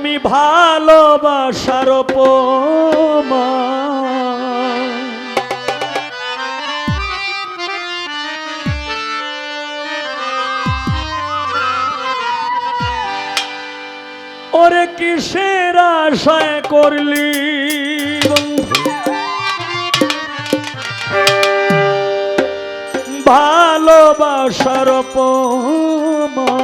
আমি ভালোবাসার অপমান ওরে কিসের আশায় করলি ভালোবাসার অপমান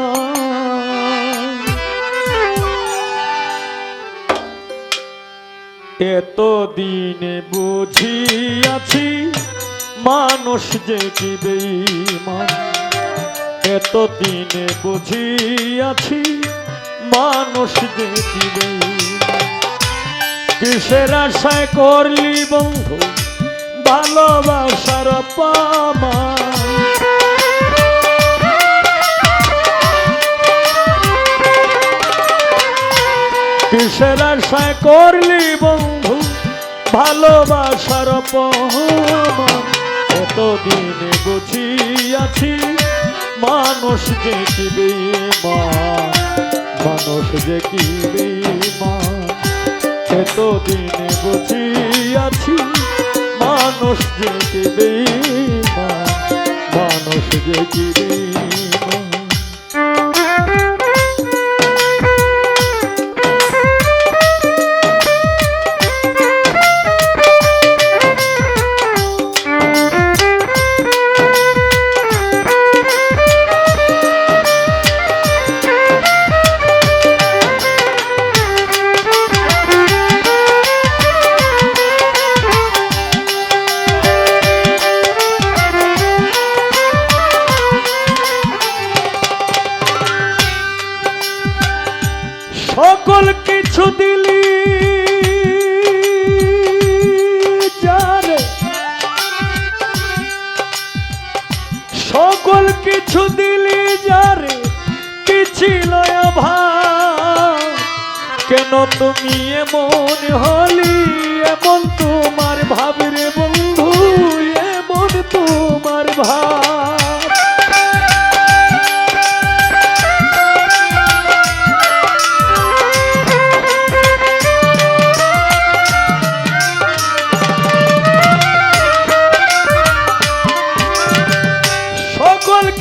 এতদিনে বুঝিয়াছি মানুষ যে কি বেঈমান এতদিনে বুঝিয়াছি মানুষ যে কি বেঈমান কিসের আশায় করলি বন্ধু ভালোবাসার অপমান কিসের আশায় করলি বন্ধু ভালোবাসার অপমান এতদিনে বুঝিয়াছি মানুষ যে কি বেঈমান মানুষ যে কি বেঈমান এতদিনে বুঝিয়াছি মানুষ যে কি বেঈমান মানুষ যে কি বেঈমান সকল কিছু দিলি যারে সকল কিছু দিলি যারে কি ছিল অভাব কেন তুমি এমন হলি এমন তোমার ভাব রে বন্ধু এমন তোমার ভাব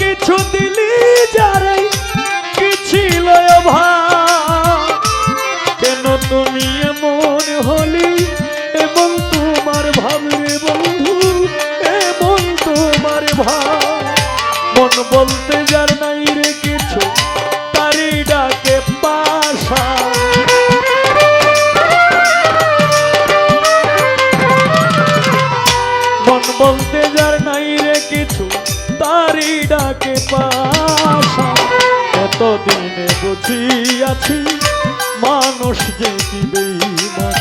কিছু দিলি যারে কি ছিল অভাব কেন তুমি এমন হলি এবং তোমার ভাব রে বন্ধু এমন তোমার ভাব মন বলতে যার নাই রে কিছু তারি ডাকে পাশা মন বলতে যার নাই রে কিছু তারি ডাকে পাশা এতদিনে বুঝিয়াছি মানুষ যে কি বেঈমান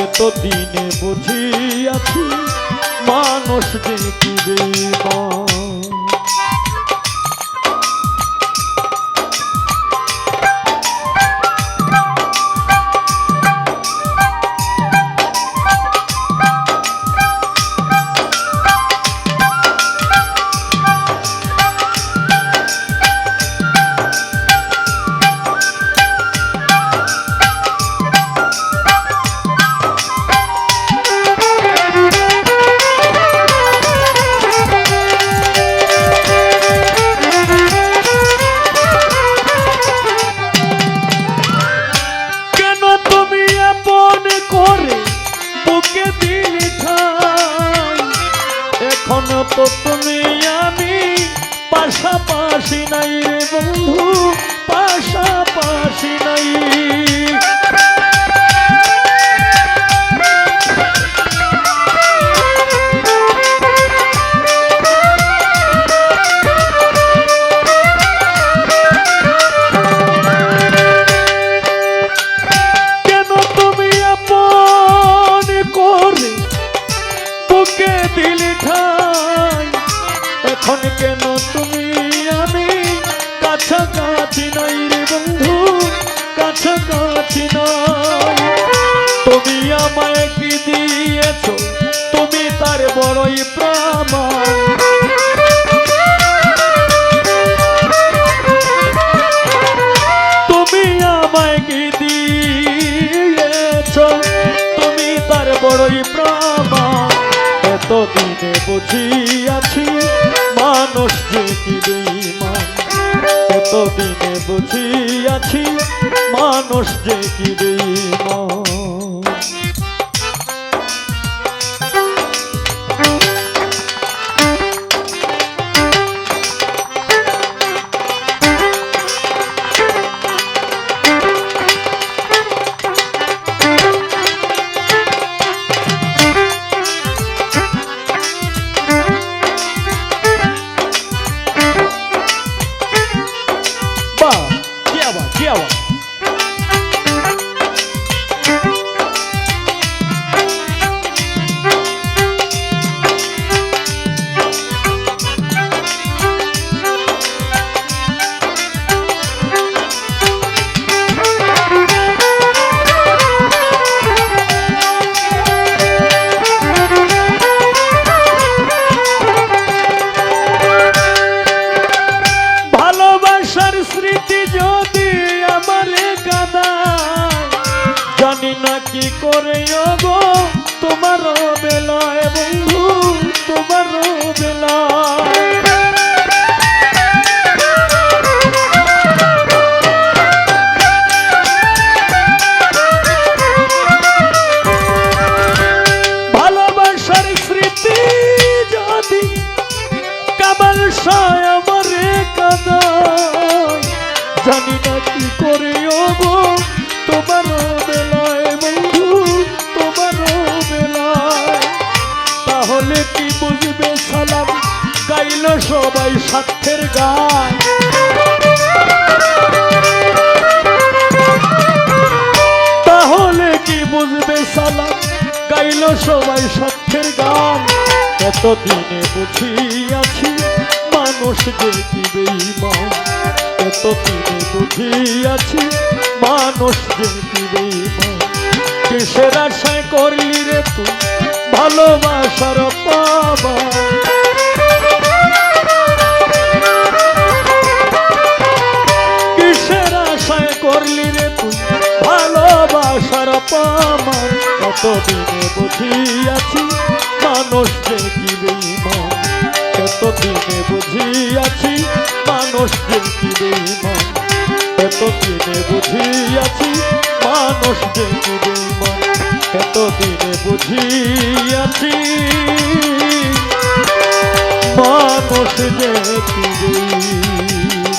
এতদিনে বুঝিয়াছি মানুষ যে কি বেঈমান এখনো তো তুমি আমি পাশাপাশি নাই রে বন্ধু পাশাপাশি নাই কেন তুমি আপন করে বুকে দিলি ঠাই এখন কেন তুমি আমি কাছাকাছি নাই রে বন্ধু কাছাকাছি নাই তুমি আমায় কি দিয়েছ তুমি তার বড়ই প্রমাণ তুমি আমায় কি এতদিনে বুঝিয়াছি মানুষ যে কি বেঈমান, এতদিনে বুঝিয়াছি মানুষ যে কি বেঈমান। কি করে গো তোমার বেলায় বন্ধু, তোমার বেলায় ভালোবাসার স্মৃতি যদি কামাল সায় আমারে কাঁদায়, জানি না কি করে গো তোমার বেলায় বন্ধু, তোমার বেলায়। তাহলে কি বুঝবে সালাম গাইল সবাই স্বার্থের গান, তাহলে কি বুঝবে সালাম গাইল সবাই স্বার্থের গান। এতদিনে বুঝিয়াছি মানুষ যে কি বেঈমান, এতদিনে বুঝিয়াছি মানুষ যে কি বেঈমান। কিসের আশায় করলি রে তুই ভালোবাসার পাবা, কিসের আশায় করলি রে তুই ভালোবাসার পাবা। কতদিনে বুঝিয়াছি মানুষ যে কি বেঈমান, এতদিনে বুঝিয়াছি মানুষ যে কি বেঈমান, এতদিনে বুঝিয়াছি মানুষ যে কি বেঈমান, এতদিনে বুঝিয়াছি মানুষ যে কি বেঈমান।